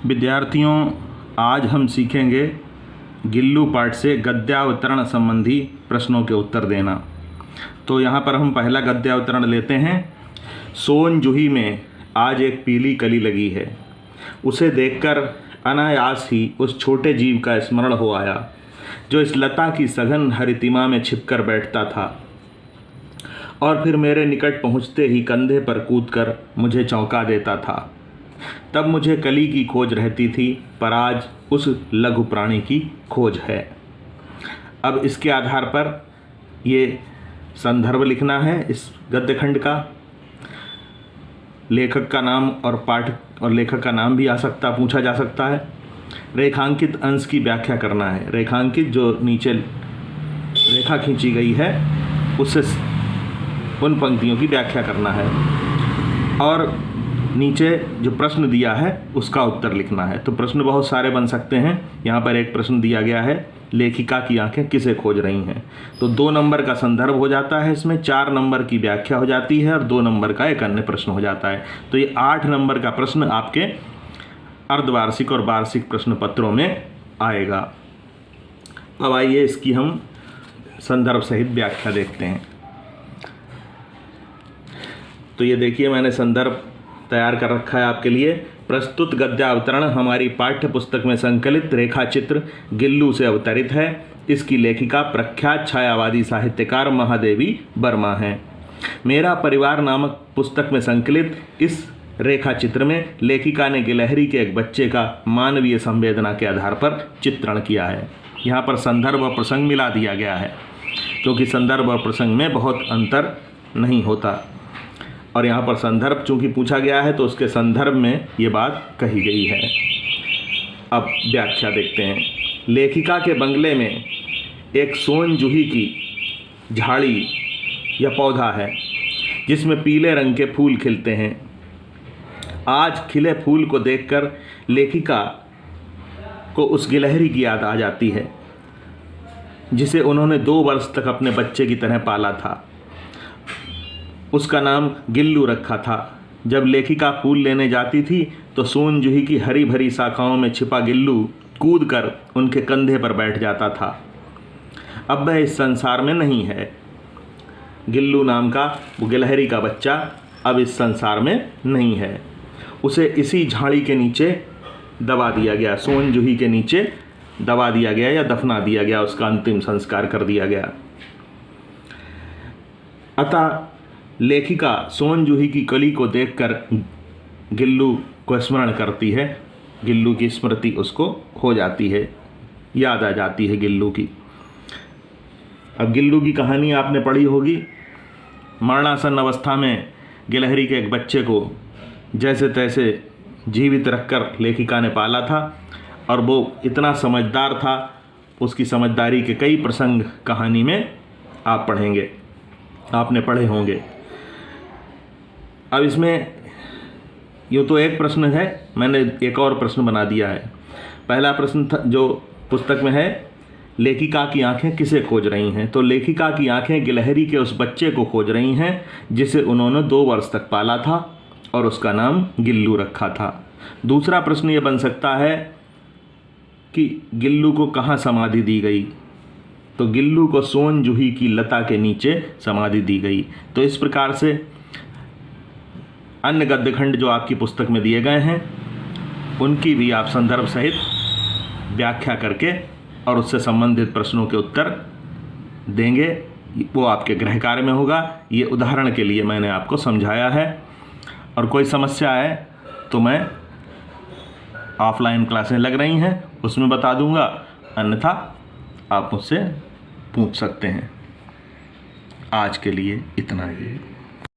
विद्यार्थियों, आज हम सीखेंगे गिल्लू पाठ से गद्यावतरण संबंधी प्रश्नों के उत्तर देना। तो यहाँ पर हम पहला गद्यावतरण लेते हैं। सोन जूही में आज एक पीली कली लगी है। उसे देखकर अनायास ही उस छोटे जीव का स्मरण हो आया जो इस लता की सघन हरितिमा में छिपकर बैठता था और फिर मेरे निकट पहुँचते ही कंधे पर कूदकर मुझे चौंका देता था। तब मुझे कली की खोज रहती थी, पर आज उस लघु प्राणी की खोज है। अब इसके आधार पर ये संदर्भ लिखना है। इस गद्य खंड का लेखक का नाम और पाठक और लेखक का नाम भी पूछा जा सकता है। रेखांकित अंश की व्याख्या करना है। रेखांकित जो नीचे रेखा खींची गई है उससे उन पंक्तियों की व्याख्या करना है और नीचे जो प्रश्न दिया है उसका उत्तर लिखना है। तो प्रश्न बहुत सारे बन सकते हैं। यहाँ पर एक प्रश्न दिया गया है, लेखिका की आंखें किसे खोज रही हैं। तो 2 नंबर का संदर्भ हो जाता है, इसमें 4 नंबर की व्याख्या हो जाती है और 2 नंबर का एक अन्य प्रश्न हो जाता है। तो ये 8 नंबर का प्रश्न आपके अर्धवार्षिक और वार्षिक प्रश्न पत्रों में आएगा। अब आइए इसकी हम संदर्भ सहित व्याख्या देखते हैं। तो ये देखिए, मैंने संदर्भ तैयार कर रखा है आपके लिए। प्रस्तुत गद्यावतरण हमारी पाठ्य पुस्तक में संकलित रेखाचित्र गिल्लू से अवतरित है। इसकी लेखिका प्रख्यात छायावादी साहित्यकार महादेवी वर्मा हैं। मेरा परिवार नामक पुस्तक में संकलित इस रेखाचित्र में लेखिका ने गिलहरी के एक बच्चे का मानवीय संवेदना के आधार पर चित्रण किया है। यहाँ पर संदर्भ और प्रसंग मिला दिया गया है क्योंकि संदर्भ और प्रसंग में बहुत अंतर नहीं होता। और यहाँ पर संदर्भ चूँकि पूछा गया है तो उसके संदर्भ में ये बात कही गई है। अब व्याख्या देखते हैं। लेखिका के बंगले में एक सोन जूही की झाड़ी या पौधा है जिसमें पीले रंग के फूल खिलते हैं। आज खिले फूल को देखकर लेखिका को उस गिलहरी की याद आ जाती है जिसे उन्होंने 2 वर्ष तक अपने बच्चे की तरह पाला था। उसका नाम गिल्लू रखा था। जब लेखिका फूल लेने जाती थी तो सोन जूही की हरी भरी शाखाओं में छिपा गिल्लू कूदकर उनके कंधे पर बैठ जाता था। अब वह इस संसार में नहीं है। गिल्लू नाम का वो गिलहरी का बच्चा अब इस संसार में नहीं है। उसे इसी झाड़ी के नीचे दबा दिया गया, सोन जूही के नीचे दबा दिया गया या दफना दिया गया, उसका अंतिम संस्कार कर दिया गया। अतः लेखिका सोन जूही की कली को देखकर गिल्लू को स्मरण करती है। गिल्लू की स्मृति उसको हो जाती है, याद आ जाती है गिल्लू की। अब गिल्लू की कहानी आपने पढ़ी होगी। मरणासन अवस्था में गिलहरी के एक बच्चे को जैसे तैसे जीवित रखकर लेखिका ने पाला था और वो इतना समझदार था। उसकी समझदारी के कई प्रसंग कहानी में आप पढ़ेंगे, आपने पढ़े होंगे। अब इसमें यूँ तो एक प्रश्न है, मैंने एक और प्रश्न बना दिया है। पहला प्रश्न था जो पुस्तक में है, लेखिका की आंखें किसे खोज रही हैं। तो लेखिका की आंखें गिलहरी के उस बच्चे को खोज रही हैं जिसे उन्होंने 2 वर्ष तक पाला था और उसका नाम गिल्लू रखा था। दूसरा प्रश्न ये बन सकता है कि गिल्लू को कहाँ समाधि दी गई। तो गिल्लू को सोन जूही की लता के नीचे समाधि दी गई। तो इस प्रकार से अन्य गद्यखंड जो आपकी पुस्तक में दिए गए हैं उनकी भी आप संदर्भ सहित व्याख्या करके और उससे संबंधित प्रश्नों के उत्तर देंगे। वो आपके गृह कार्य में होगा। ये उदाहरण के लिए मैंने आपको समझाया है और कोई समस्या है तो मैं ऑफलाइन क्लासें लग रही हैं उसमें बता दूंगा, अन्यथा आप मुझसे पूछ सकते हैं। आज के लिए इतना ही।